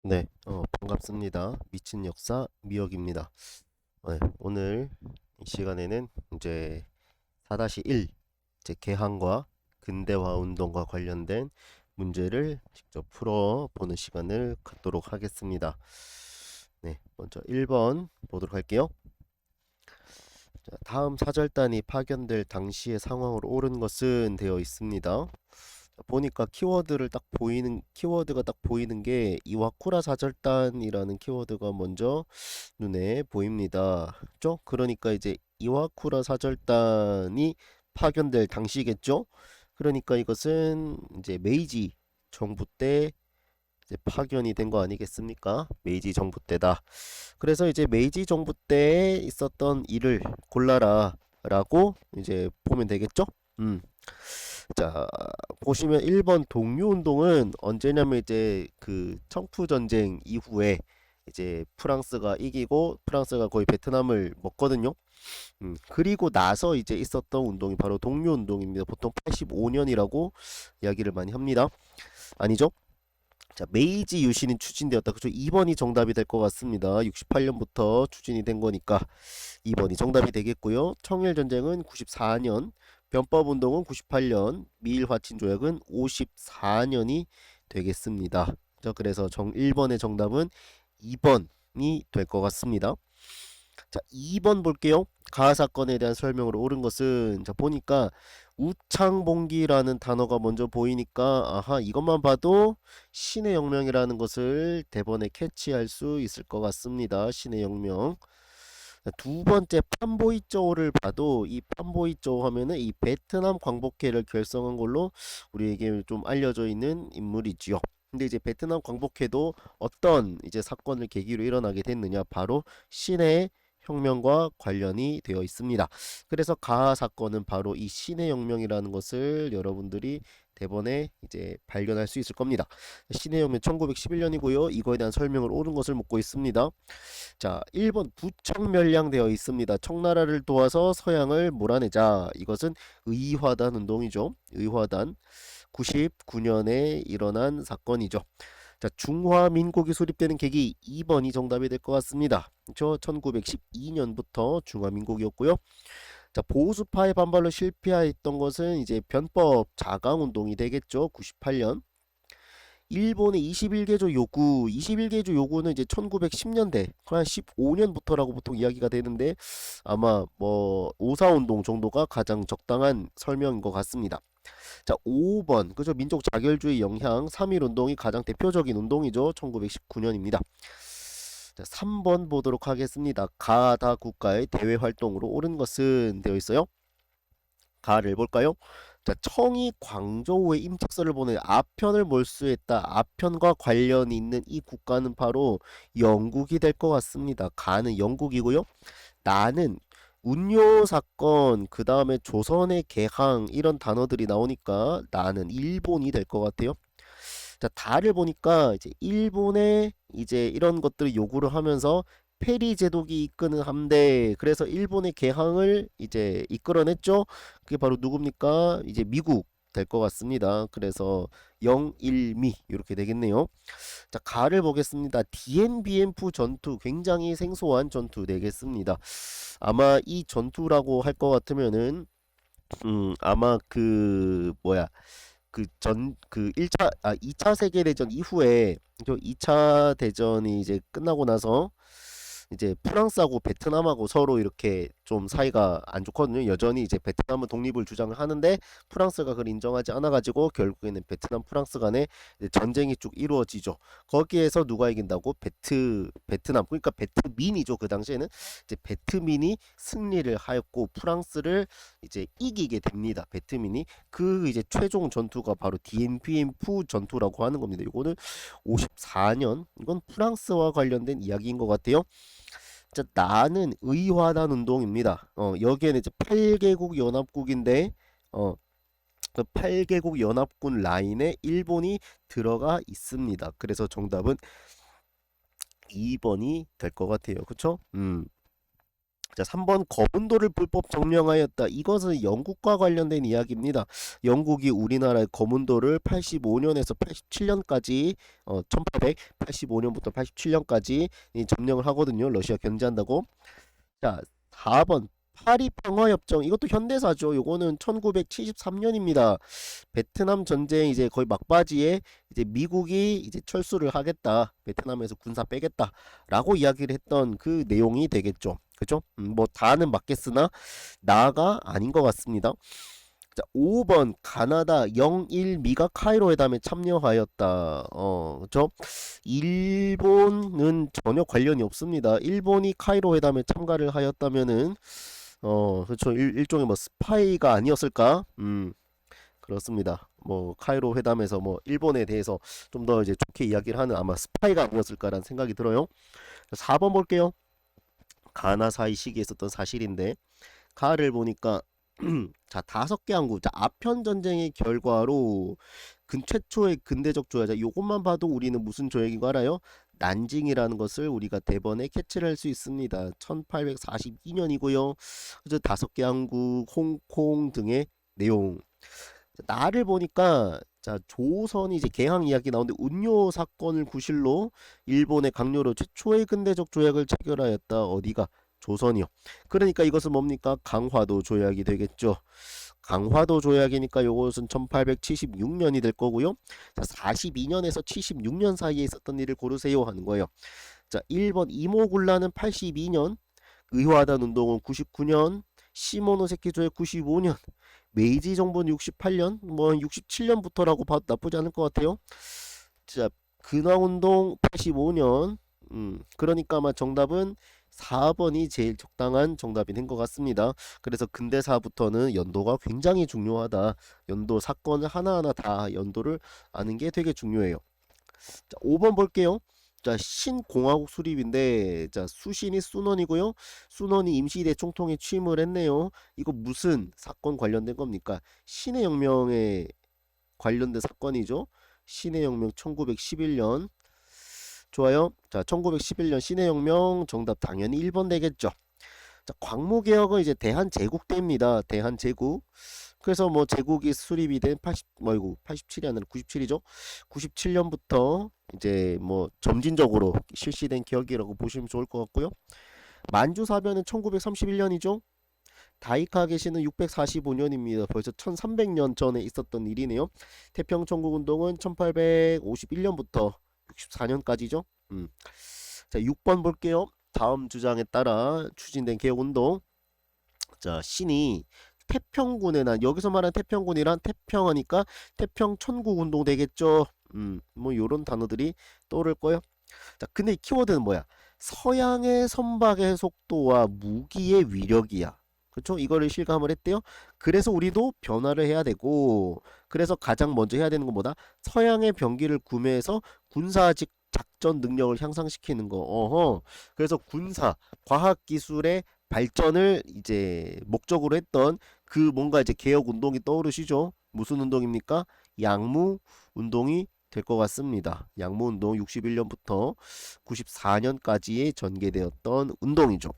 네, 반갑습니다. 미친 역사 미역입니다. 네, 오늘 이 시간에는 이제 4-1 이제 개항과 근대화 운동과 관련된 문제를 직접 풀어보는 시간을 갖도록 하겠습니다. 네, 먼저 1번 보도록 할게요. 자, 다음 사절단이 파견될 당시의 상황으로 옳은 것은 되어 있습니다. 보니까 키워드가 딱 보이는 게 이와쿠라 사절단이라는 키워드가 먼저 눈에 보입니다. 그죠? 그러니까 이제 이와쿠라 사절단이 파견될 당시겠죠? 그러니까 이것은 이제 메이지 정부 때 이제 파견이 된 거 아니겠습니까? 메이지 정부 때다. 그래서 이제 메이지 정부 때 있었던 일을 골라라 라고 이제 보면 되겠죠? 자, 보시면 1번 독립운동은 언제냐면 이제 그 청푸 전쟁 이후에 이제 프랑스가 이기고 프랑스가 거의 베트남을 먹거든요. 그리고 나서 이제 있었던 운동이 바로 독립운동입니다. 보통 85년이라고 이야기를 많이 합니다. 아니죠? 자, 메이지 유신이 추진되었다. 그죠? 2번이 정답이 될 것 같습니다. 68년부터 추진이 된 거니까 2번이 정답이 되겠고요. 청일전쟁은 94년, 변법운동은 98년, 미일화친조약은 54년이 되겠습니다. 그래서 1번의 정답은 2번이 될 것 같습니다. 자, 2번 볼게요. 가하 사건에 대한 설명으로 옳은 것은 자 보니까 우창봉기라는 단어가 먼저 보이니까 아하 이것만 봐도 신의 혁명이라는 것을 대번에 캐치할 수 있을 것 같습니다. 신의 혁명. 두 번째 판보이저우를 봐도 이 판보이저우 하면은 이 베트남 광복회를 결성한 걸로 우리에게 좀 알려져 있는 인물이지요. 근데 이제 베트남 광복회도 어떤 이제 사건을 계기로 일어나게 됐느냐 바로 신의 혁명과 관련이 되어 있습니다. 그래서 가하 사건은 바로 이 신의 혁명이라는 것을 여러분들이 대번에 이제 발견할 수 있을 겁니다. 신의 혁명 1911년이고요. 이거에 대한 설명을 옳은 것을 묻고 있습니다. 자, 1번 부청멸량되어 있습니다. 청나라를 도와서 서양을 몰아내자. 이것은 의화단 운동이죠. 의화단 99년에 일어난 사건이죠. 자, 중화민국이 수립되는 계기 2번이 정답이 될 것 같습니다. 저 1912년부터 중화민국이었고요. 자, 보수파의 반발로 실패했던 것은 이제 변법 자강 운동이 되겠죠. 98년. 일본의 21개조 요구, 21개조 요구는 이제 1910년대, 한 15년부터라고 보통 이야기가 되는데 아마 뭐 오사운동 정도가 가장 적당한 설명인 것 같습니다. 자, 5번, 그죠? 민족 자결주의 영향, 3.1운동이 가장 대표적인 운동이죠. 1919년입니다. 자, 3번 보도록 하겠습니다. 가다 국가의 대외 활동으로 옳은 것은 되어 있어요. 가를 볼까요? 자, 청이 광저우에 임직서를 보내 아편을 몰수했다. 아편과 관련이 있는 이 국가는 바로 영국이 될 것 같습니다. 가는 영국이고요. 나는 운요 사건, 그 다음에 조선의 개항 이런 단어들이 나오니까 나는 일본이 될 것 같아요. 자, 다를 보니까 이제 일본의 이제 이런 것들을 요구를 하면서 페리 제독이 이끄는 함대, 그래서 일본의 개항을 이제 이끌어냈죠. 그게 바로 누굽니까? 이제 미국 될 것 같습니다. 그래서 영일미 이렇게 되겠네요. 자, 가를 보겠습니다. DNBMF 전투 굉장히 생소한 전투 되겠습니다. 아마 이 전투라고 할 것 같으면은 아마 그 뭐야 그 2차 세계대전 이후에 저 2차 대전이 이제 끝나고 나서 이제 프랑스하고 베트남하고 서로 이렇게 좀 사이가 안 좋거든요. 여전히 이제 베트남은 독립을 주장을 하는데 프랑스가 그걸 인정하지 않아 가지고 결국에는 베트남 프랑스 간에 이제 전쟁이 쭉 이루어지죠. 거기에서 누가 이긴다고? 베트남, 그러니까 베트민이죠. 그 당시에는 이제 베트민이 승리를 하였고 프랑스를 이제 이기게 됩니다. 베트민이. 그 이제 최종 전투가 바로 DNPMF 전투라고 하는 겁니다. 이거는 54년, 이건 프랑스와 관련된 이야기인 것 같아요. 자, 나는 의화단 운동입니다. 여기에는 이제 8개국 연합국인데 그 8개국 연합군 라인에 일본이 들어가 있습니다. 그래서 정답은 2번이 될 것 같아요. 그쵸? 자, 3번 거문도를 불법 점령하였다. 이것은 영국과 관련된 이야기입니다. 영국이 우리나라의 거문도를 85년에서 87년까지 1885년부터 87년까지 점령을 하거든요. 러시아 견제한다고. 자, 4번 파리 평화협정 이것도 현대사죠. 요거는 1973년입니다. 베트남 전쟁 이제 거의 막바지에 이제 미국이 이제 철수를 하겠다. 베트남에서 군사 빼겠다라고 이야기를 했던 그 내용이 되겠죠. 그죠? 뭐 다는 맞겠으나 나가 아닌 것 같습니다. 자, 5번 가나다 영일미가 카이로 회담에 참여하였다. 그죠? 일본은 전혀 관련이 없습니다. 일본이 카이로 회담에 참가를 하였다면은 그렇죠. 일종의 뭐 스파이가 아니었을까? 그렇습니다. 뭐 카이로 회담에서 뭐 일본에 대해서 좀 더 이제 좋게 이야기를 하는 아마 스파이가 아니었을까라는 생각이 들어요. 4번 볼게요. 가나 사이 시기에 있었던 사실인데 가를 보니까 자, 5개 항구. 자, 아편 전쟁의 결과로 최초의 근대적 조약. 자, 요것만 봐도 우리는 무슨 조약인 거 알아요? 난징이라는 것을 우리가 대번에 캐치를 할 수 있습니다. 1842년이고요. 그래서 5개 항구, 홍콩 등의 내용. 자, 나를 보니까 자, 조선이 이제 개항 이야기 나오는데 운요 사건을 구실로 일본의 강요로 최초의 근대적 조약을 체결하였다. 어디가? 조선이요. 그러니까 이것은 뭡니까? 강화도 조약이 되겠죠. 강화도 조약이니까 요것은 1876년이 될 거고요. 자, 42년에서 76년 사이에 있었던 일을 고르세요 하는 거예요. 자, 1번 이모군란은 82년, 의화단 운동은 99년, 시모노세키 조약 95년, 메이지 정부는 68년, 뭐 67년부터라고 봐도 나쁘지 않을 것 같아요. 자, 근황운동 85년. 그러니까 아마 정답은 4번이 제일 적당한 정답이 된 것 같습니다. 그래서 근대사부터는 연도가 굉장히 중요하다. 연도 사건을 하나하나 다 연도를 아는 게 되게 중요해요. 자, 5번 볼게요. 자, 신공화국 수립인데, 자, 수신이 순원이고요. 순원이 임시대 총통에 취임을 했네요. 이거 무슨 사건 관련된 겁니까? 신의 혁명에 관련된 사건이죠. 신의 혁명 1911년. 좋아요. 자, 1911년 신의 혁명 정답 당연히 1번 되겠죠. 자, 광무개혁은 이제 대한제국대입니다. 대한제국. 그래서 뭐 제국이 수립이 된 87이 아니라 97이죠. 97년부터 이제 뭐 점진적으로 실시된 개혁이라고 보시면 좋을 것 같고요. 만주사변은 1931년이죠. 다이카게시는 645년입니다. 벌써 1300년 전에 있었던 일이네요. 태평천국운동은 1851년부터 64년까지죠. 자, 6번 볼게요. 다음 주장에 따라 추진된 개혁운동. 자, 신이 태평군에 난 여기서 말하는 태평군이란 태평하니까 태평천국운동 되겠죠. 뭐 요런 단어들이 떠오를 거예요. 자, 근데 이 키워드는 뭐야? 서양의 선박의 속도와 무기의 위력이야. 그렇죠? 이거를 실감을 했대요. 그래서 우리도 변화를 해야 되고, 그래서 가장 먼저 해야 되는 건 뭐다? 서양의 병기를 구매해서 군사직 작전 능력을 향상시키는 거. 그래서 군사, 과학 기술의 발전을 이제 목적으로 했던 그 뭔가 이제 개혁 운동이 떠오르시죠? 무슨 운동입니까? 양무 운동이 될 것 같습니다. 양무운동 61년부터 94년까지에 전개되었던 운동이죠.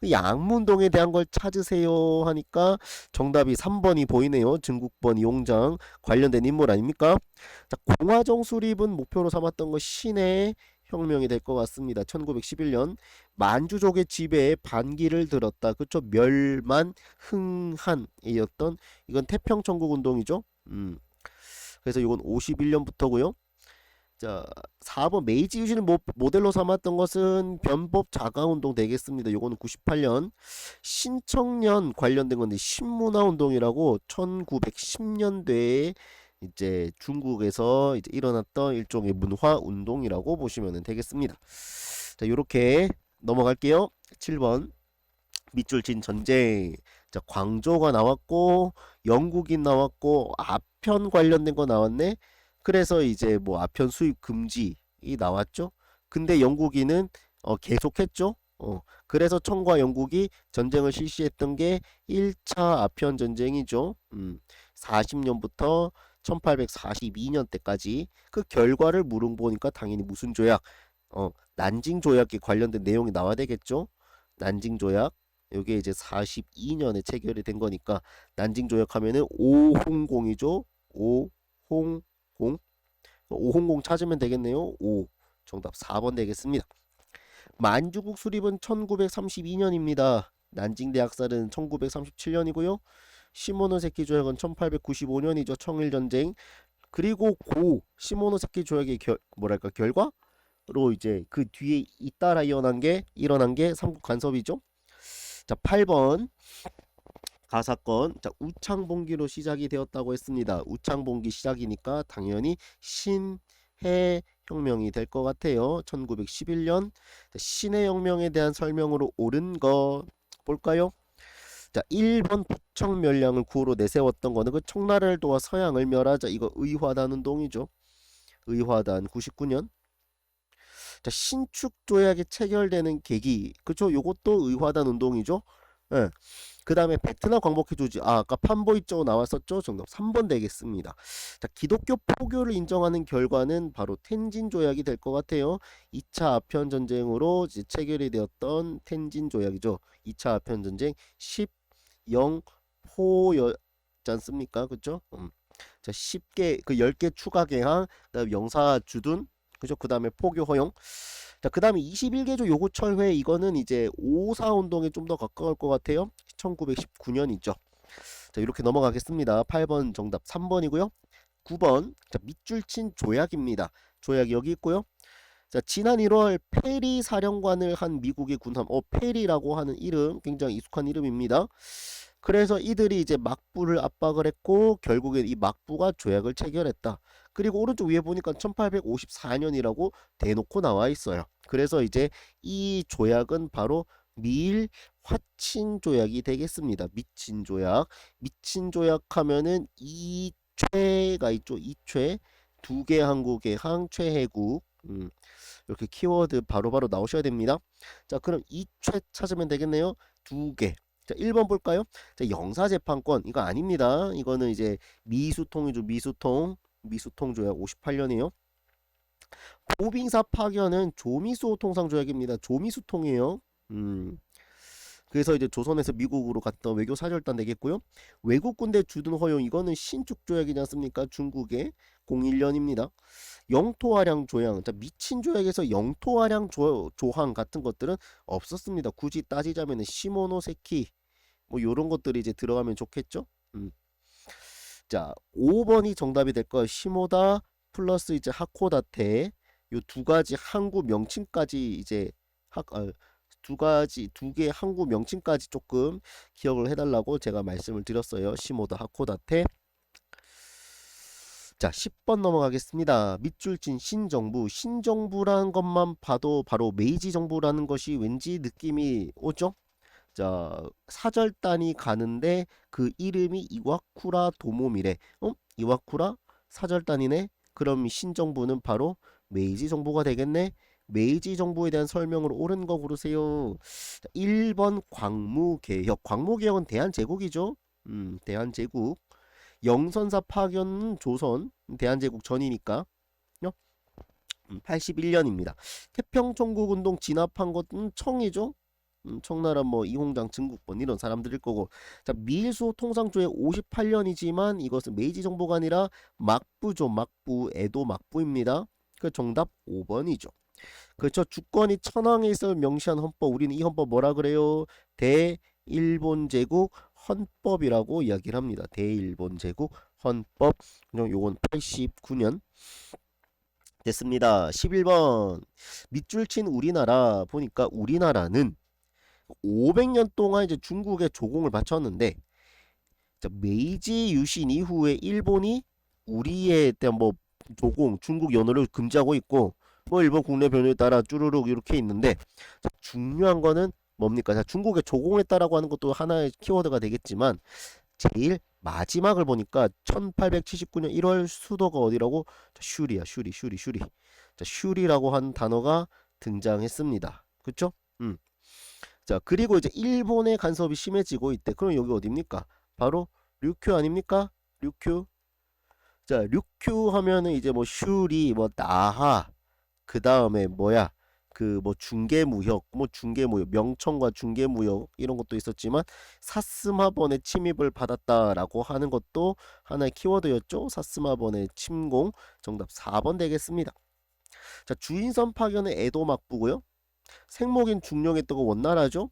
양무운동에 대한 걸 찾으세요 하니까 정답이 3번이 보이네요. 증국본 이용장 관련된 인물 아닙니까? 자, 공화정 수립은 목표로 삼았던 것 신의 혁명이 될 것 같습니다. 1911년 만주족의 지배에 반기를 들었다. 그쵸? 멸만 흥한이었던 이건 태평천국 운동이죠. 그래서 이건 51년부터고요. 자, 4번 메이지 유신을 모델로 삼았던 것은 변법 자가운동 되겠습니다. 요거는 98년. 신청년 관련된 건데 신문화 운동이라고 1910년대에 이제 중국에서 이제 일어났던 일종의 문화 운동이라고 보시면 되겠습니다. 자, 요렇게 넘어갈게요. 7번 밑줄 친 전쟁. 자, 광조가 나왔고 영국인 나왔고 아편 관련된 거 나왔네. 그래서 이제 뭐 아편 수입 금지 나왔죠. 근데 영국인은 계속했죠. 그래서 청과 영국이 전쟁을 실시했던 게 1차 아편 전쟁이죠. 40년부터 1842년 때까지 그 결과를 물어보니까 당연히 무슨 조약? 난징 조약에 관련된 내용이 나와야 되겠죠. 난징 조약. 요게 이제 42년에 체결이 된 거니까 난징 조약하면은 오홍공이죠. 오홍공. 오홍공 찾으면 되겠네요. 오. 정답 4번 되겠습니다. 만주국 수립은 1932년입니다. 난징 대학살은 1937년이고요. 시모노세키 조약은 1895년이죠. 청일전쟁. 그리고 고 시모노세키 조약의 뭐랄까 결과로 이제 그 뒤에 잇따라 일어난 게 삼국 간섭이죠. 자, 8번 가사건. 자, 우창봉기로 시작이 되었다고 했습니다. 우창봉기 시작이니까 당연히 신해 혁명이 될 것 같아요. 1911년. 신해 혁명에 대한 설명으로 옳은 거 볼까요? 자, 1번 부청 멸량을 구호로 내세웠던 거는 그 청나라를 도와 서양을 멸하자. 이거 의화단 운동이죠. 의화단 99년. 자, 신축 조약이 체결되는 계기. 그쵸? 요것도 의화단 운동이죠. 예. 그 다음에 베트남 광복해 조지. 아까 판보이쩌고 나왔었죠. 정답 3번 되겠습니다. 자, 기독교 포교를 인정하는 결과는 바로 텐진 조약이 될 것 같아요. 2차 아편 전쟁으로 이제 체결이 되었던 텐진 조약이죠. 2차 아편 전쟁 10영 포였지 않습니까? 그쵸? 자, 10개 그 10개 추가 개항, 그다음 영사 주둔, 그죠? 그다음에 포교 허용. 자, 그다음에 21개조 요구 철회. 이거는 이제 5.4 운동에 좀 더 가까울 것 같아요. 1919년이죠. 자, 이렇게 넘어가겠습니다. 8번 정답 3번이고요. 9번. 자, 밑줄 친 조약입니다. 조약이 여기 있고요. 자, 지난 1월 페리 사령관을 한 미국의 군함, 페리라고 하는 이름 굉장히 익숙한 이름입니다. 그래서 이들이 이제 막부를 압박을 했고 결국에 이 막부가 조약을 체결했다. 그리고 오른쪽 위에 보니까 1854년이라고 대놓고 나와 있어요. 그래서 이제 이 조약은 바로 미일 화친 조약이 되겠습니다. 미친 조약. 미친 조약 하면은 이최가 있죠. 이최. 두 개 한국의 항최해국. 이렇게 키워드 바로바로 나오셔야 됩니다. 자, 그럼 이최 찾으면 되겠네요. 두 개. 자, 1번 볼까요? 자, 영사재판권. 이거 아닙니다. 이거는 이제 미수통이죠. 미수통 조약 58년이에요. 보빙사 파견은 조미수 통상조약입니다. 조미수통이에요. 그래서 이제 조선에서 미국으로 갔던 외교 사절단 되겠고요. 외국 군대 주둔 허용. 이거는 신축 조약이지 않습니까? 중국의 01년입니다. 영토화량 조항. 자, 미친 조약에서 영토화량 조항 같은 것들은 없었습니다. 굳이 따지자면 시모노세키 뭐 요런 것들이 이제 들어가면 좋겠죠. 자, 5번이 정답이 될 거예요. 시모다 플러스 이제 하코다테. 요 두 가지 항구 명칭까지 이제 두 개 항구 명칭까지 조금 기억을 해달라고 제가 말씀을 드렸어요. 시모다 하코다테. 자, 10번 넘어가겠습니다. 밑줄 친 신정부. 신정부라는 것만 봐도 바로 메이지 정부라는 것이 왠지 느낌이 오죠? 자, 사절단이 가는데 그 이름이 이와쿠라 도모미래. 이와쿠라 사절단이네. 그럼 신정부는 바로 메이지 정부가 되겠네. 메이지 정부에 대한 설명으로 옳은 거 고르세요. 자, 1번 광무개혁. 광무개혁은 대한제국이죠. 대한제국. 영선사 파견 조선. 대한제국 전이니까. 81년입니다. 태평천국운동 진압한 것은 청이죠. 청나라 뭐 이홍장 증국본 이런 사람들일 거고. 자, 미일수호 통상조약 58년이지만 이것은 메이지 정부가 아니라 막부죠. 막부. 에도 막부입니다. 그 정답 5번이죠. 그렇죠. 주권이 천황에 있음을 명시한 헌법. 우리는 이 헌법 뭐라 그래요? 대일본제국 헌법이라고 이야기를 합니다. 대일본제국 헌법. 요건 89년 됐습니다. 11번 밑줄 친 우리나라. 보니까 우리나라는 500년 동안 이제 중국에 조공을 바쳤는데, 자, 메이지 유신 이후에 일본이 우리에 대한 뭐 조공, 중국 연호를 금지하고 있고, 뭐 일본 국내 변호에 따라 쭈루룩 이렇게 있는데, 자, 중요한 거는 뭡니까? 자, 중국에 조공을 했다라고 하는 것도 하나의 키워드가 되겠지만, 제일 마지막을 보니까 1879년 1월 수도가 어디라고? 자, 슈리야. 슈리. 자, 슈리라고 하는 단어가 등장했습니다. 그쵸? 자, 그리고 이제 일본의 간섭이 심해지고 있대. 그럼 여기 어딥니까? 바로 류큐 아닙니까? 류큐. 자, 류큐 하면은 이제 뭐 슈리, 뭐 나하, 그 다음에 뭐야? 그 뭐 중개무역, 뭐 중개무역, 명청과 중개무역 이런 것도 있었지만 사스마번의 침입을 받았다라고 하는 것도 하나의 키워드였죠. 사스마번의 침공. 정답 4번 되겠습니다. 자, 주인선 파견은 에도 막부고요. 생목인 중령했던 거 원나라죠.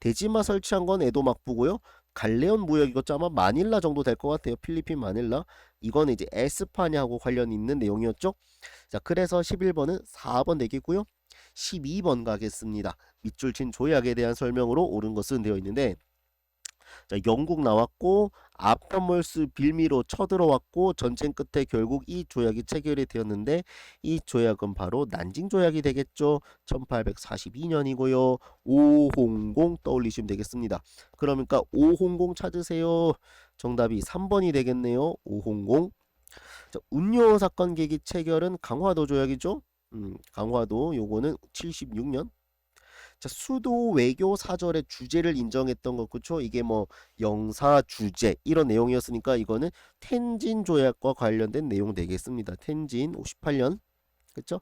대지마 설치한 건 에도 막부고요. 갈레온 무역이겠죠. 아마 마닐라 정도 될 것 같아요. 필리핀 마닐라. 이거는 이제 에스파냐하고 관련 있는 내용이었죠. 자, 그래서 11번은 4번 되겠고요. 12번 가겠습니다. 밑줄 친 조약에 대한 설명으로 옳은 것은 되어 있는데, 자, 영국 나왔고 아편몰스 빌미로 쳐들어왔고 전쟁 끝에 결국 이 조약이 체결이 되었는데, 이 조약은 바로 난징 조약이 되겠죠. 1842년이고요. 오홍공 떠올리시면 되겠습니다. 그러니까 오홍공 찾으세요. 정답이 3번이 되겠네요. 오홍공. 자, 운요 사건 계기 체결은 강화도 조약이죠. 강화도 요거는 76년. 자, 수도 외교 사절의 주제를 인정했던 거 그쵸? 이게 뭐 영사 주제 이런 내용이었으니까 이거는 텐진 조약과 관련된 내용 되겠습니다. 텐진 58년. 그쵸?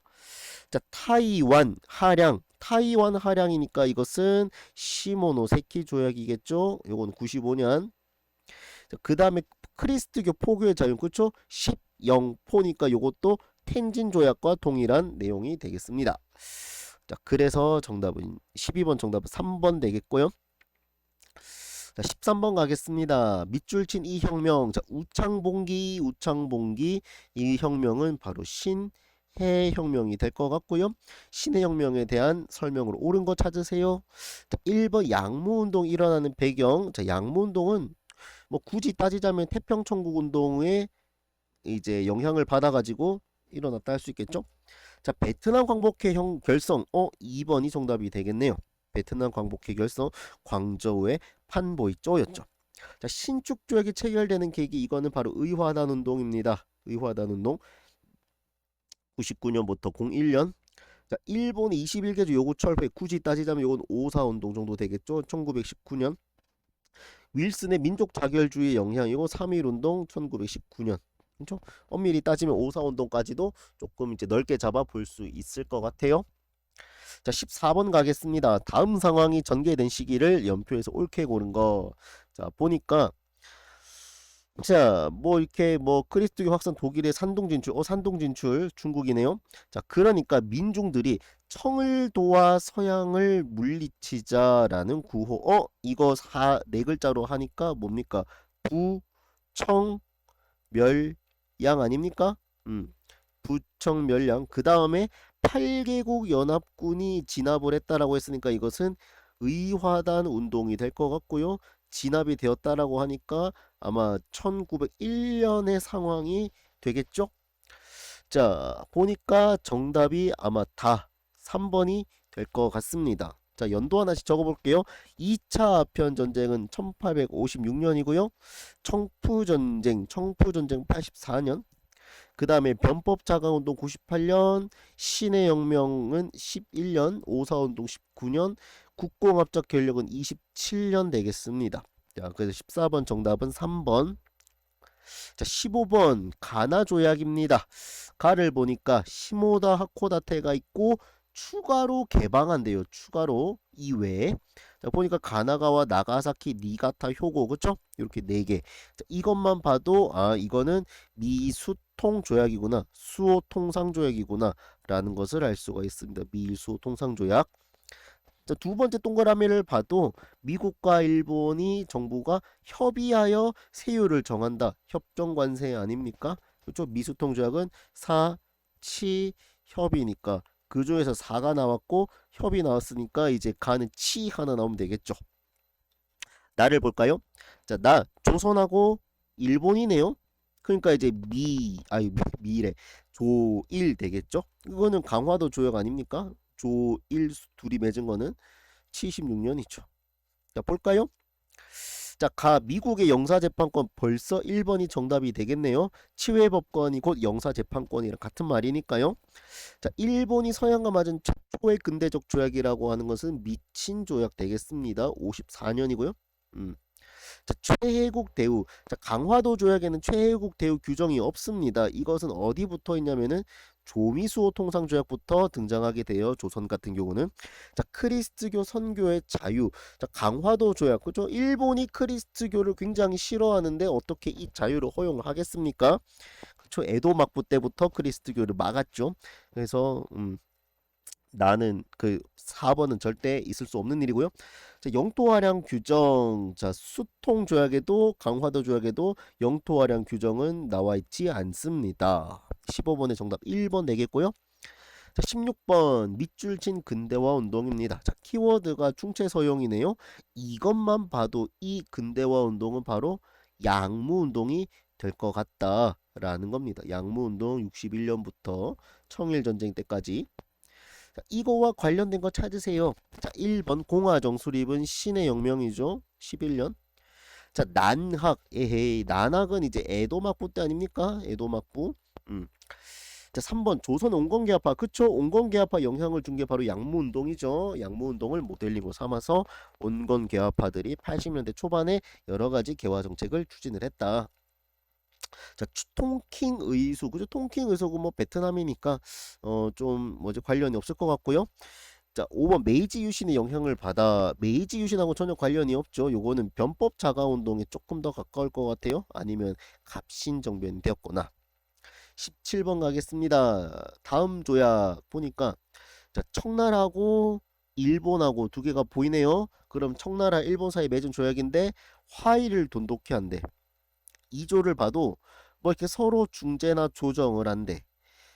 자, 타이완 하량이니까 이것은 시모노세키 조약이겠죠? 요건 95년. 그 다음에 크리스트교 포교의 자유 그쵸? 10영포니까 요것도 텐진 조약과 동일한 내용이 되겠습니다. 자, 그래서 정답은 12번 정답은 3번 되겠고요. 자, 13번 가겠습니다. 밑줄 친 이 혁명. 자, 우창봉기 이 혁명은 바로 신해혁명이 될 것 같고요. 신해혁명에 대한 설명으로 옳은 거 찾으세요. 자, 1번 양무운동 일어나는 배경. 자, 양무운동은 뭐 굳이 따지자면 태평천국운동에 이제 영향을 받아가지고 일어났다 할 수 있겠죠. 자, 베트남 광복회 결성. 2번이 정답이 되겠네요. 베트남 광복회 결성 광저우의 판보이쪼였죠. 자, 신축 조약이 체결되는 계기 이거는 바로 의화단 운동입니다. 의화단 운동 99년부터 01년. 자, 일본의 21개조 요구 철회 굳이 따지자면 요건 5.4 운동 정도 되겠죠. 1919년. 윌슨의 민족 자결주의 영향 이거 3.1 운동 1919년. 그렇죠? 엄밀히 따지면 5.4 운동까지도 조금 이제 넓게 잡아 볼 수 있을 것 같아요. 자, 14번 가겠습니다. 다음 상황이 전개된 시기를 연표에서 옳게 고른 거. 자, 보니까 자, 뭐 이렇게 뭐 그리스도교 확산 독일의 산동 진출, 산동 진출 중국이네요. 자, 그러니까 민중들이 청을 도와 서양을 물리치자라는 구호. 이거 네 글자로 하니까 뭡니까? 부청 멸양 아닙니까? 부청 멸양. 그 다음에 8개국 연합군이 진압을 했다라고 했으니까 이것은 의화단 운동이 될 것 같고요. 진압이 되었다라고 하니까 아마 1901년의 상황이 되겠죠? 자, 보니까 정답이 아마 다 3번이 될 것 같습니다. 자, 연도 하나씩 적어볼게요. 2차 아편 전쟁은 1856년이고요. 청푸전쟁 84년. 그 다음에 변법 자강운동 98년, 신해혁명은 11년, 5.4운동 19년, 국공합작 결력은 27년 되겠습니다. 자, 그래서 14번 정답은 3번. 자, 15번 가나 조약입니다. 가를 보니까 시모다 하코다테가 있고 추가로 개방한대요. 추가로 이외에. 자, 보니까 가나가와 나가사키, 니가타, 효고 그쵸? 이렇게 4개. 자, 이것만 봐도 이거는 미수통 조약이구나. 수호 통상 조약이구나 라는 것을 알 수가 있습니다. 미수호 통상 조약. 자, 두 번째 동그라미를 봐도 미국과 일본이 정부가 협의하여 세율을 정한다. 협정관세 아닙니까? 그렇죠? 미수통 조약은 사, 치, 협이니까 그 중에서 4가 나왔고 협이 나왔으니까 이제 가는 치 하나 나오면 되겠죠. 나를 볼까요? 자, 나 조선하고 일본이네요. 그러니까 이제 미래 조일 되겠죠? 이거는 강화도 조약 아닙니까? 조일 둘이 맺은 거는 76년이죠. 자, 볼까요? 자, 미국의 영사재판권 벌써 1번이 정답이 되겠네요. 치외법권이 곧 영사재판권이랑 같은 말이니까요. 자, 일본이 서양과 맞은 최초의 근대적 조약이라고 하는 것은 미친 조약 되겠습니다. 54년이고요. 자, 최혜국 대우. 자, 강화도 조약에는 최혜국 대우 규정이 없습니다. 이것은 어디 붙어 있냐면은 조미수호 통상조약부터 등장하게 돼요. 조선 같은 경우는. 자, 크리스트교 선교의 자유. 자, 강화도 조약. 그죠? 일본이 크리스트교를 굉장히 싫어하는데 어떻게 이 자유를 허용하겠습니까? 그쵸? 에도 막부 때부터 크리스트교를 막았죠. 그래서 나는 그 4번은 절대 있을 수 없는 일이고요. 자, 영토 활양 규정. 자, 수통 조약에도 강화도 조약에도 영토 활양 규정은 나와 있지 않습니다. 15번의 정답 1번 되겠고요. 자, 16번 밑줄 친 근대화 운동입니다. 자, 키워드가 충체 서용이네요. 이것만 봐도 이 근대화 운동은 바로 양무 운동이 될 것 같다라는 겁니다. 양무 운동 61년부터 청일 전쟁 때까지. 자, 이거와 관련된 거 찾으세요. 자, 1번 공화정 수립은 신의 혁명이죠. 11년. 자, 난학. 에헤이, 난학은 이제 에도 막부 때 아닙니까? 에도 막부. 음. 자, 3번 조선 온건계합화. 그쵸? 온건계합화 영향을 준 게 바로 양무운동이죠. 양무운동을 모델링으로 삼아서 온건계합화들이 80년대 초반에 여러 가지 개화 정책을 추진을 했다. 자, 통킹 의수. 그죠? 통킹 의수고 뭐 베트남이니까 좀 뭐지 관련이 없을 것 같고요. 자, 5번 메이지 유신의 영향을 받아. 메이지 유신하고 전혀 관련이 없죠. 요거는 변법 자가 운동에 조금 더 가까울 것 같아요. 아니면 갑신정변이 되었거나. 17번 가겠습니다. 다음 조약 보니까 자, 청나라하고 일본하고 두 개가 보이네요. 그럼 청나라 일본 사이 맺은 조약인데 화의를 돈독히 한대. 이 조를 봐도 뭐 이렇게 서로 중재나 조정을 한대.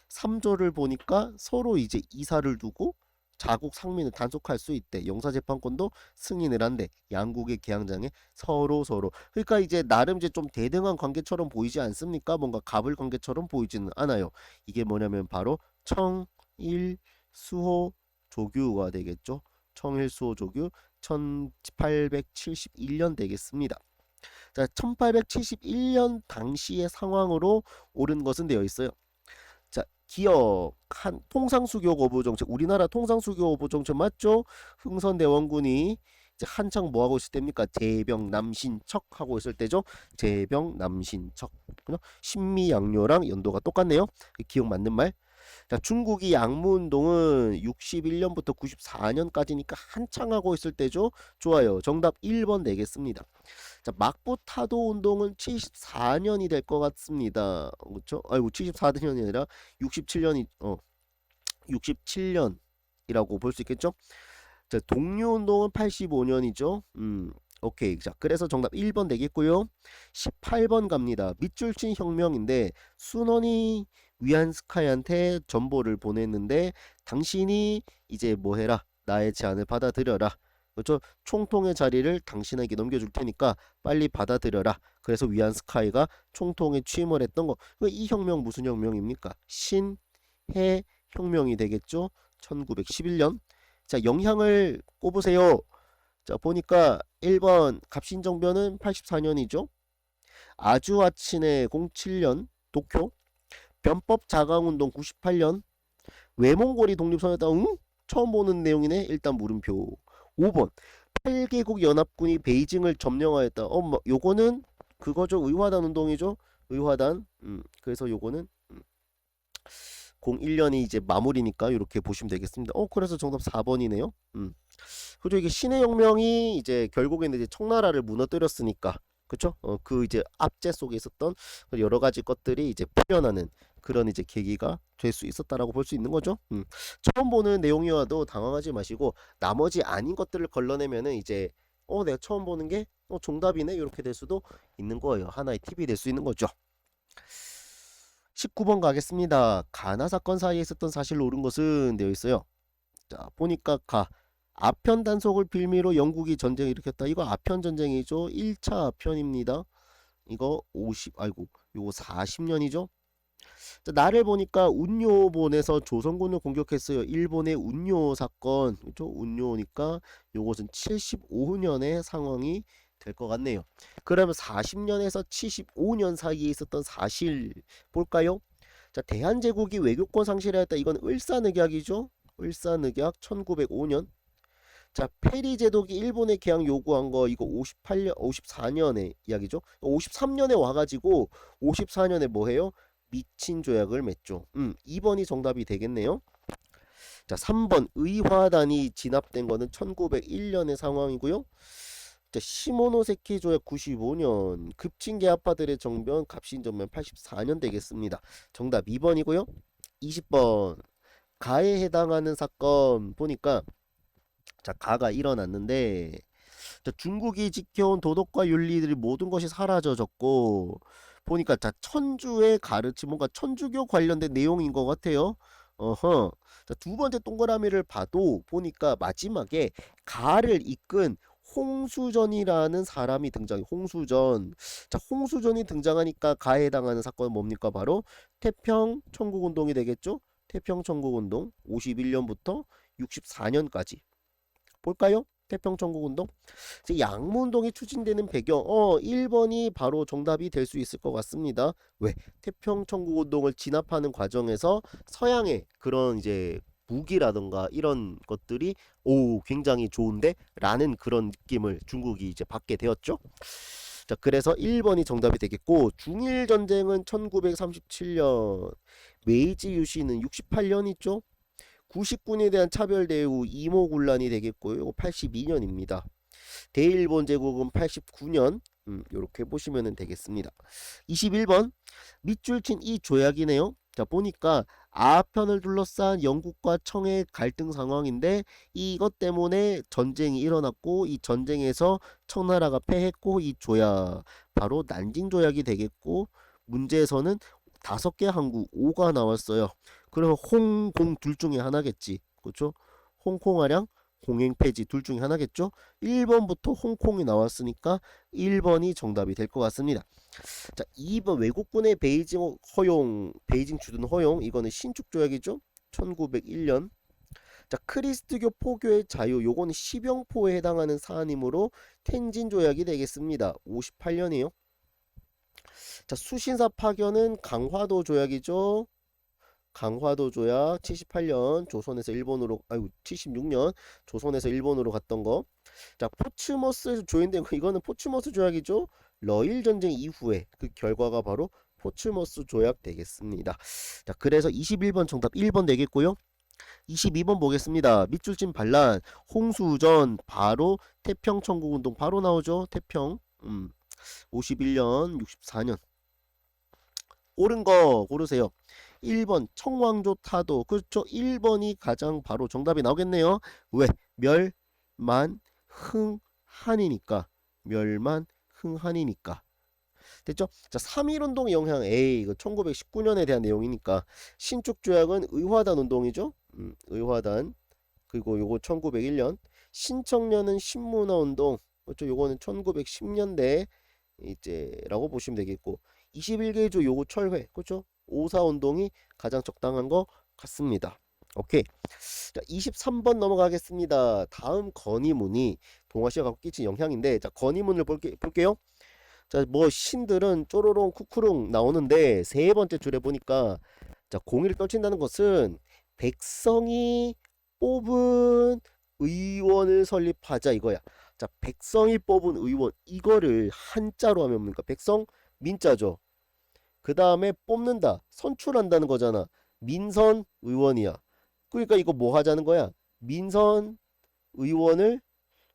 3조를 보니까 서로 이제 이사를 두고 자국 상민을 단속할 수 있대. 영사재판권도 승인을 한대. 양국의 계양장에 서로. 그러니까 이제 나름 이제 좀 대등한 관계처럼 보이지 않습니까? 뭔가 갑을 관계처럼 보이지는 않아요. 이게 뭐냐면 바로 청일 수호 조규가 되겠죠. 청일 수호 조규 1871년 되겠습니다. 자, 1871년 당시의 상황으로 옳은 것은 되어 있어요. 자, 기억 한 통상수교 거부 정책. 우리나라 통상수교 거부 정책 맞죠? 흥선대원군이 이제 한창 뭐 하고 있을 때입니까? 제병 남신척 하고 있을 때죠. 제병 남신척. 그죠? 신미양요랑 연도가 똑같네요. 기억 맞는 말. 자, 중국이 양무운동은 61년부터 94년까지니까 한창 하고 있을 때죠. 좋아요. 정답 1번 되겠습니다. 자, 막부 타도 운동은 74년이 될 것 같습니다. 그렇죠? 아이고 74년이 아니라 67년이 67년이라고 볼 수 있겠죠? 자, 동료 운동은 85년이죠. 오케이. 자, 그래서 정답 1번 되겠고요. 18번 갑니다. 밑줄친 혁명인데 순원이 위안스카이한테 전보를 보냈는데 당신이 이제 뭐 해라. 나의 제안을 받아들여라. 그렇죠? 총통의 자리를 당신에게 넘겨줄 테니까 빨리 받아들여라. 그래서 위안스카이가 총통에 취임을 했던 거. 이 혁명 무슨 혁명입니까? 신해 혁명이 되겠죠? 1911년. 자, 영향을 꼽으세요. 자, 보니까 1번 갑신정변은 84년이죠. 아주아친의 07년 도쿄. 변법 자강운동 98년. 외몽고리 독립선언했다. 처음 보는 내용이네. 일단 물음표. 5번 8개국 연합군이 베이징을 점령하였다. 뭐 요거는 그거죠. 의화단 운동이죠. 의화단. 그래서 요거는 01년이 이제 마무리니까 이렇게 보시면 되겠습니다. 그래서 정답 4번이네요. 그죠? 이게 신의 혁명이 이제 결국에는 이제 청나라를 무너뜨렸으니까, 그쵸? 그 이제 압제 속에 있었던 여러 가지 것들이 이제 풀려나는 그런 이제 계기가 될 수 있었다라고 볼 수 있는 거죠. 처음 보는 내용이어도 당황하지 마시고 나머지 아닌 것들을 걸러내면은 이제 내가 처음 보는 게 정답이네 이렇게 될 수도 있는 거예요. 하나의 팁이 될 수 있는 거죠. 19번 가겠습니다. 가나 사건 사이에 있었던 사실로 옳은 것은 되어 있어요. 자, 보니까 아편 단속을 빌미로 영국이 전쟁을 일으켰다. 이거 아편 전쟁이죠. 1차 아편입니다. 이거 요거 40년이죠. 자, 나를 보니까 운요본에서 조선군을 공격했어요. 일본의 운요 사건. 그렇죠? 운요니까 요것은 75년의 상황이 될 것 같네요. 그러면 40년에서 75년 사이에 있었던 사실 볼까요? 자, 대한제국이 외교권 상실하였다. 이건 을사늑약이죠. 을사늑약 1905년. 자, 페리 제독이 일본에 개항 요구한 거 이거 54년의 이야기죠. 53년에 와가지고 54년에 뭐 해요? 미친 조약을 맺죠. 2번이 정답이 되겠네요. 자, 3번 의화단이 진압된 거는 1901년의 상황이고요. 자, 시모노세키 조약 95년, 급진계 아파들의 정변, 갑신정변 84년 되겠습니다. 정답 2번이고요. 20번 가에 해당하는 사건 보니까 자, 가가 일어났는데 자, 중국이 지켜온 도덕과 윤리들이 모든 것이 사라져졌고 보니까 자, 천주의 가르침 뭔가 천주교 관련된 내용인 것 같아요. 어허. 자, 두 번째 동그라미를 봐도 보니까 마지막에 가를 이끈 홍수전이라는 사람이 등장해. 홍수전. 자, 홍수전이 등장하니까 가에 해당하는 사건은 뭡니까? 바로 태평 천국운동이 되겠죠? 태평 천국운동 51년부터 64년까지. 볼까요? 태평천국운동. 양무운동이 추진되는 배경 1번이 바로 정답이 될 수 있을 것 같습니다. 왜? 태평천국운동을 진압하는 과정에서 서양의 그런 이제 무기라던가 이런 것들이 굉장히 좋은데 라는 그런 느낌을 중국이 이제 받게 되었죠. 자, 그래서 1번이 정답이 되겠고 중일 전쟁은 1937년, 메이지 유신은 68년 있죠. 99년에 대한 차별 대우 이모군란이 되겠고요. 이거 82년입니다. 대일본 제국은 89년. 이렇게 보시면 되겠습니다. 21번 밑줄 친 이 조약이네요. 자, 보니까 아편을 둘러싼 영국과 청의 갈등 상황인데 이것 때문에 전쟁이 일어났고 이 전쟁에서 청나라가 패했고 이 조약 바로 난징 조약이 되겠고 문제에서는 5개 항구 5가 나왔어요. 그러면 홍공 둘 중에 하나겠지. 그렇죠? 홍콩아량 공행 폐지 둘 중에 하나겠죠? 1번부터 홍콩이 나왔으니까 1번이 정답이 될 것 같습니다. 자, 2번 외국군의 베이징 허용, 베이징 주둔 허용. 이거는 신축 조약이죠? 1901년. 자, 크리스트교 포교의 자유. 요거는 시병포에 해당하는 사안이므로 텐진 조약이 되겠습니다. 58년이요. 자, 수신사 파견은 강화도 조약이죠. 강화도 조약 78년 조선에서 일본으로 76년 조선에서 일본으로 갔던 거. 자, 포츠머스에서 조인된 거 이거는 포츠머스 조약이죠. 러일 전쟁 이후에 그 결과가 바로 포츠머스 조약 되겠습니다. 자, 그래서 21번 정답 1번 되겠고요. 22번 보겠습니다. 밑줄 친 반란 홍수전 바로 태평천국운동 바로 나오죠. 태평 51년 64년 옳은 거 고르세요. 1번 청왕조 타도 그렇죠. 1번이 가장 바로 정답이 나오겠네요. 왜? 멸만 흥한이니까 멸만 흥한이니까 됐죠? 자, 3.1운동의 영향 이거 1919년에 대한 내용이니까 신축조약은 의화단 운동이죠. 의화단 그리고 요거 1901년 신청년은 신문화운동 그렇죠. 요거는 1910년대 이제라고 보시면 되겠고 21개조 요거 철회 그렇죠. 5.4운동이 가장 적당한 것 같습니다. 오케이. 자, 23번 넘어가겠습니다. 다음 건의문이 동아시아 갖고 끼친 영향인데 자, 건의문을 볼게요. 자, 뭐 신들은 쪼로롱 쿠쿠롱 나오는데 세 번째 줄에 보니까 자, 공의를 떨친다는 것은 백성이 뽑은 의원을 설립하자 이거야. 자, 백성이 뽑은 의원 이거를 한자로 하면 뭡니까? 백성 민자죠. 그 다음에 뽑는다 선출한다는 거잖아. 민선 의원이야. 그러니까 이거 뭐 하자는 거야? 민선 의원을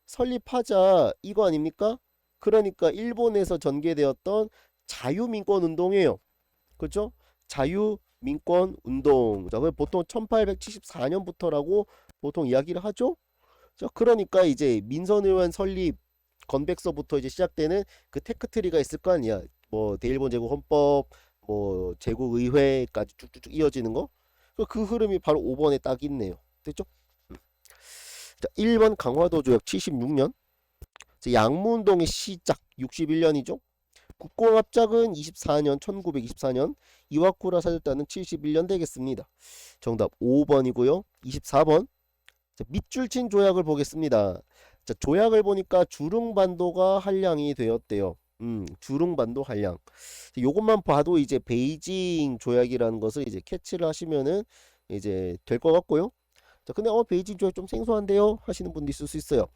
설립하자 이거 아닙니까? 그러니까 일본에서 전개되었던 자유민권 운동이에요. 그렇죠? 자유민권 운동. 자, 보통 1874년부터라고 보통 이야기를 하죠. 자, 그러니까 이제 민선의원 설립 건백서부터 이제 시작되는 그 테크트리가 있을 거 아니야. 뭐 대일본 제국 헌법, 뭐 제국 의회까지 쭉쭉쭉 이어지는 거. 그 흐름이 바로 5번에 딱 있네요. 됐죠? 자, 1번 강화도 조약 76년. 양무운동의 시작 61년이죠. 국공합작은 24년 1924년 이와쿠라 사절단은 71년 되겠습니다. 정답 5번이고요. 24번 자, 밑줄 친 조약을 보겠습니다. 자, 조약을 보니까 주릉반도가 한량이 되었대요. 주릉반도 한량. 요것만 봐도 이제 베이징 조약이라는 것을 이제 캐치를 하시면은 이제 될 것 같고요. 자, 근데 베이징 조약 좀 생소한데요 하시는 분도 있을 수 있어요.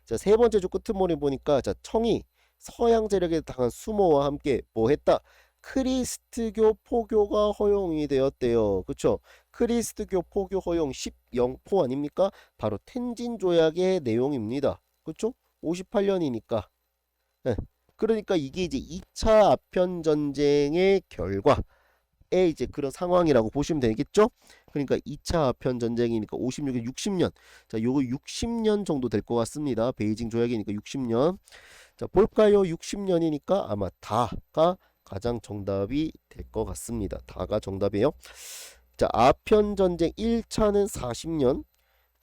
자, 세 번째 줄 끝머리 보니까 자, 청이 서양 세력에 당한 수모와 함께 뭐 했다? 크리스트교 포교가 허용이 되었대요. 그쵸? 크리스트교 포교 허용 10영포 아닙니까? 바로 텐진 조약의 내용입니다. 그쵸? 58년이니까. 그러니까 이게 이제 2차 아편 전쟁의 결과의 이제 그런 상황이라고 보시면 되겠죠? 그러니까 2차 아편 전쟁이니까 56에 60년. 자, 요거 60년 정도 될 것 같습니다. 베이징 조약이니까 60년. 자, 볼까요? 60년이니까 아마 다가 가장 정답이 될 것 같습니다. 다가 정답이에요. 자, 아편 전쟁 1차는 40년,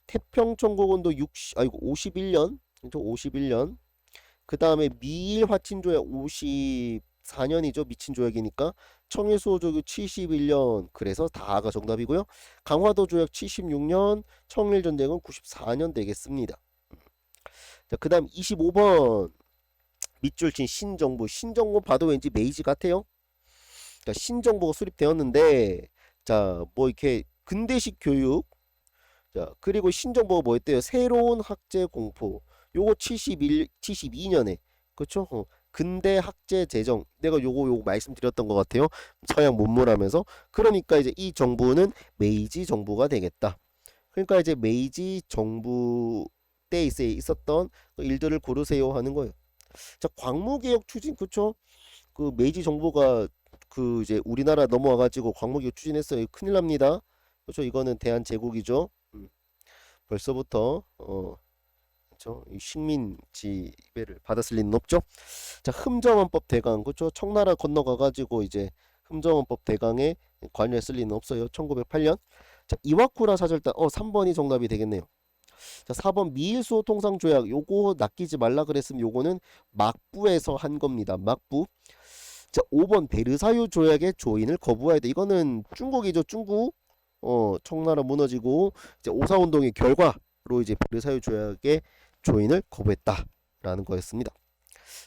태평천국원도 51년, 그죠? 51년. 그 다음에 미일 화친 조약 54년이죠. 미친 조약이니까. 청일수호 조약 71년. 그래서 다가 정답이고요. 강화도 조약 76년, 청일 전쟁은 94년 되겠습니다. 자, 그 다음 25번. 밑줄 친 신정부. 신정부 봐도 왠지 메이지 같아요. 자, 신정부가 수립되었는데, 자, 뭐 이렇게 근대식 교육, 자, 그리고 신정부가 뭐였대요? 새로운 학제 공포. 요거 72년에, 그쵸? 근대 학제 제정. 내가 요거 말씀드렸던 것 같아요. 서양 문물하면서. 그러니까 이제 이 정부는 메이지 정부가 되겠다. 그러니까 이제 메이지 정부 때 있었던 일들을 고르세요 하는 거예요. 자, 광무개혁 추진, 그쵸? 그 메이지 정부가 그 이제 우리나라 넘어와가지고 광무개혁 추진했어요. 큰일 납니다. 그렇죠? 이거는 대한제국이죠. 벌써부터 그렇죠? 이 식민 지배를 받았을 리는 없죠. 자, 흠정헌법 대강, 그렇죠? 청나라 건너가가지고 이제 흠정헌법 대강에 관여했을 리는 없어요. 1908년. 자, 이와쿠라 사절단, 3번이 정답이 되겠네요. 자, 4번 미일수호 통상조약, 요거 낚이지 말라 그랬으면 요거는 막부에서 한 겁니다. 막부. 자, 5번 베르사유 조약의 조인을 거부해야 돼. 이거는 중국이죠. 중국. 청나라 무너지고 이제 오사운동의 결과로 이제 베르사유 조약의 조인을 거부했다라는 거였습니다.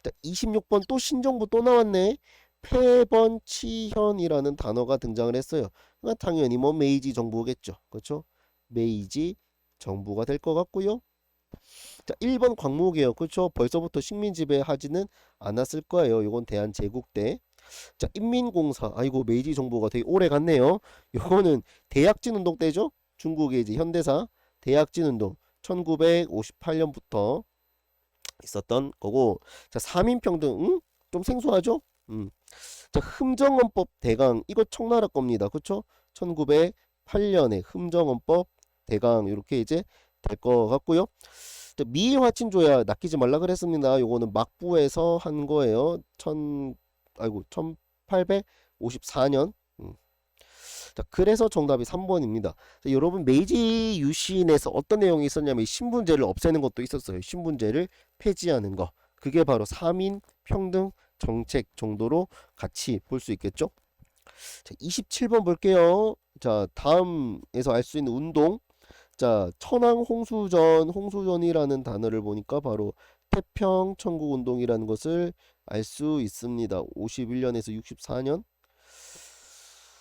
자, 26번 또 신정부 또 나왔네. 폐번치현이라는 단어가 등장을 했어요. 그러니까 당연히 뭐 메이지 정부겠죠. 그렇죠? 메이지 정부가 될 것 같고요. 자, 1번 광무개혁. 그렇죠? 벌써부터 식민 지배하지는 않았을 거예요. 이건 대한제국 때. 자, 인민공사. 아이고, 메이지 정부가 되게 오래 갔네요. 요거는 대약진 운동 때죠. 중국의 이제 현대사 대약진 운동 1958년부터 있었던 거고. 자, 3인평등. 좀 생소하죠? 자, 흠정헌법 대강. 이거 청나라 겁니다. 그쵸? 1908년에 흠정헌법 대강 이렇게 이제 될 것 같고요. 자, 미일화친조약 낚이지 말라 그랬습니다. 요거는 막부에서 한 거예요. 1854년. 자, 그래서 정답이 3번입니다. 자, 여러분 메이지 유신에서 어떤 내용이 있었냐면 신분제를 없애는 것도 있었어요. 신분제를 폐지하는 거. 그게 바로 3인 평등 정책 정도로 같이 볼 수 있겠죠. 자, 27번 볼게요. 자, 다음에서 알 수 있는 운동. 자, 천황 홍수전이라는 단어를 보니까 바로 태평 천국 운동이라는 것을 알 수 있습니다. 51년에서 64년.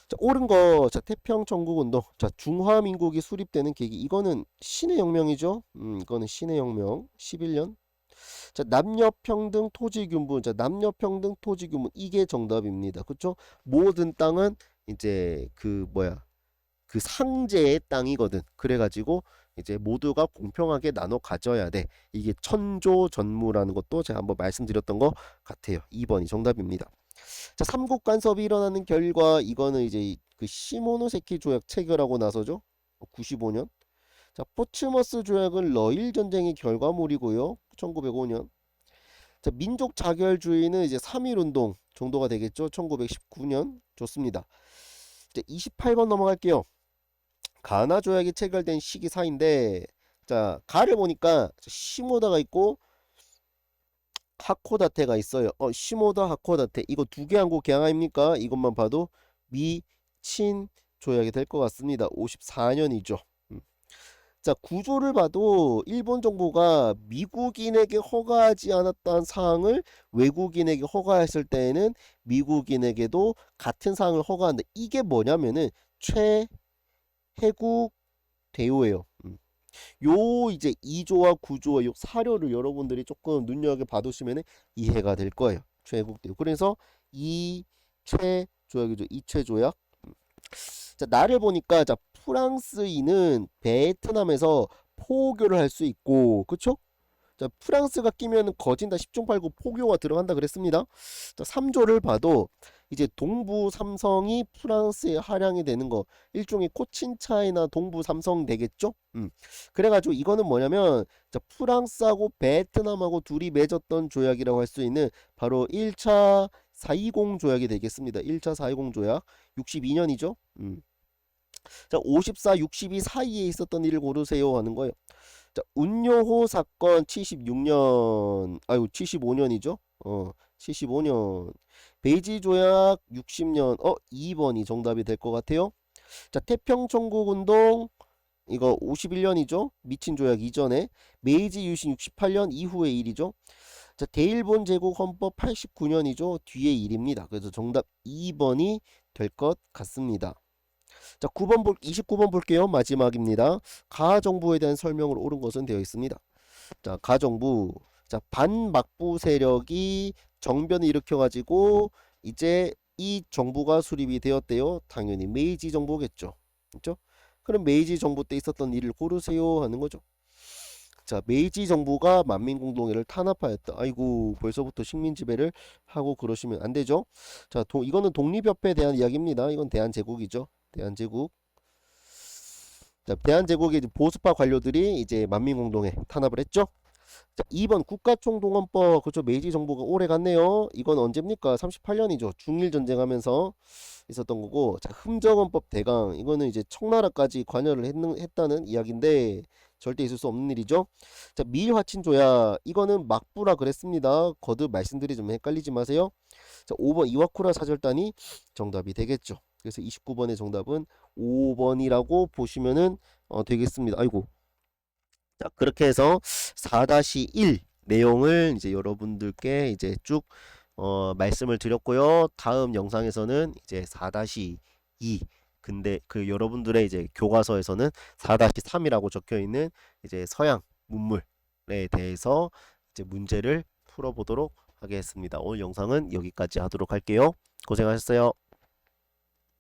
자, 옳은 거. 자, 태평 천국 운동. 자, 중화민국이 수립되는 계기. 이거는 신의 혁명이죠. 이거는 신의 혁명. 11년. 자, 남녀평등 토지균분. 자, 남녀평등 토지균분. 이게 정답입니다. 그쵸? 모든 땅은 이제 그 뭐야? 그 상제의 땅이거든. 그래가지고 이제 모두가 공평하게 나눠 가져야 돼. 이게 천조전무라는 것도 제가 한번 말씀드렸던 것 같아요. 2번이 정답입니다. 자, 삼국 간섭이 일어나는 결과. 이거는 이제 그 시모노세키 조약 체결하고 나서죠. 95년. 자, 포츠머스 조약은 러일 전쟁의 결과물이고요. 1905년. 자, 민족 자결주의는 이제 3.1 운동 정도가 되겠죠. 1919년. 좋습니다. 이제 28번 넘어갈게요. 가나 조약이 체결된 시기사인데, 자, 가를 보니까 시모다가 있고 하코다테가 있어요. 시모다 하코다테. 이거 두 개 한국 개항 아닙니까? 이것만 봐도 미친 조약이 될 것 같습니다. 54년이죠. 자, 구조를 봐도 일본 정부가 미국인에게 허가하지 않았던 사항을 외국인에게 허가했을 때에는 미국인에게도 같은 사항을 허가한다. 이게 뭐냐면은 최혜국 대우예요. 요 이제 2조와 9조와 요 사료를 여러분들이 조금 눈여겨 봐두시면 이해가 될 거예요. 최혜국 대우. 그래서 이 이체 조약이죠. 이체 조약. 자, 나를 보니까 자, 프랑스인은 베트남에서 포교를 할 수 있고, 그쵸? 자, 프랑스가 끼면 거진다 10중 8구 포교가 들어간다 그랬습니다. 자, 3조를 봐도 이제 동부 삼성이 프랑스의 하량이 되는 거 일종의 코친 차이나 동부 삼성 되겠죠? 그래가지고 이거는 뭐냐면 자, 프랑스하고 베트남하고 둘이 맺었던 조약이라고 할 수 있는 바로 1차 420 조약이 되겠습니다. 1차 420 조약 62년이죠. 자, 54, 62 사이에 있었던 일을 고르세요 하는 거예요. 자, 운요호 사건 76년, 아유, 75년이죠? 75년. 베이지 조약 60년, 2번이 정답이 될 것 같아요. 자, 태평천국 운동, 이거 51년이죠? 미친 조약 이전에. 메이지 유신 68년 이후의 일이죠. 자, 대일본 제국 헌법 89년이죠? 뒤의 일입니다. 그래서 정답 2번이 될 것 같습니다. 자, 29번 볼게요. 마지막입니다. 가정부에 대한 설명을 옳은 것은 되어 있습니다. 자, 가정부. 자, 반막부 세력이 정변을 일으켜가지고 이제 이 정부가 수립이 되었대요. 당연히 메이지 정부겠죠. 그렇죠? 그럼 메이지 정부 때 있었던 일을 고르세요 하는 거죠. 자, 메이지 정부가 만민공동회를 탄압하였다. 아이고, 벌써부터 식민 지배를 하고 그러시면 안 되죠. 자, 이거는 독립협회에 대한 이야기입니다. 이건 대한제국이죠. 대한제국. 자, 대한제국의 이제 보수파 관료들이 이제 만민공동회 탄압을 했죠. 자, 2번 국가총동원법. 그렇죠. 메이지 정부가 오래 갔네요. 이건 언제입니까? 38년이죠. 중일전쟁하면서 있었던 거고. 자, 흠정헌법 대강. 이거는 이제 청나라까지 관여를 했다는 이야기인데 절대 있을 수 없는 일이죠. 자, 미일화친 조약. 이거는 막부라 그랬습니다. 거듭 말씀드리지만 헷갈리지 마세요. 자, 5번 이와쿠라 사절단이 정답이 되겠죠. 그래서 29번의 정답은 5번이라고 보시면은 되겠습니다. 아이고. 자, 그렇게 해서 4-1 내용을 이제 여러분들께 이제 쭉 말씀을 드렸고요. 다음 영상에서는 이제 4-2 근데 그 여러분들의 이제 교과서에서는 4-3이라고 적혀 있는 이제 서양 문물에 대해서 이제 문제를 풀어보도록 하겠습니다. 오늘 영상은 여기까지 하도록 할게요. 고생하셨어요.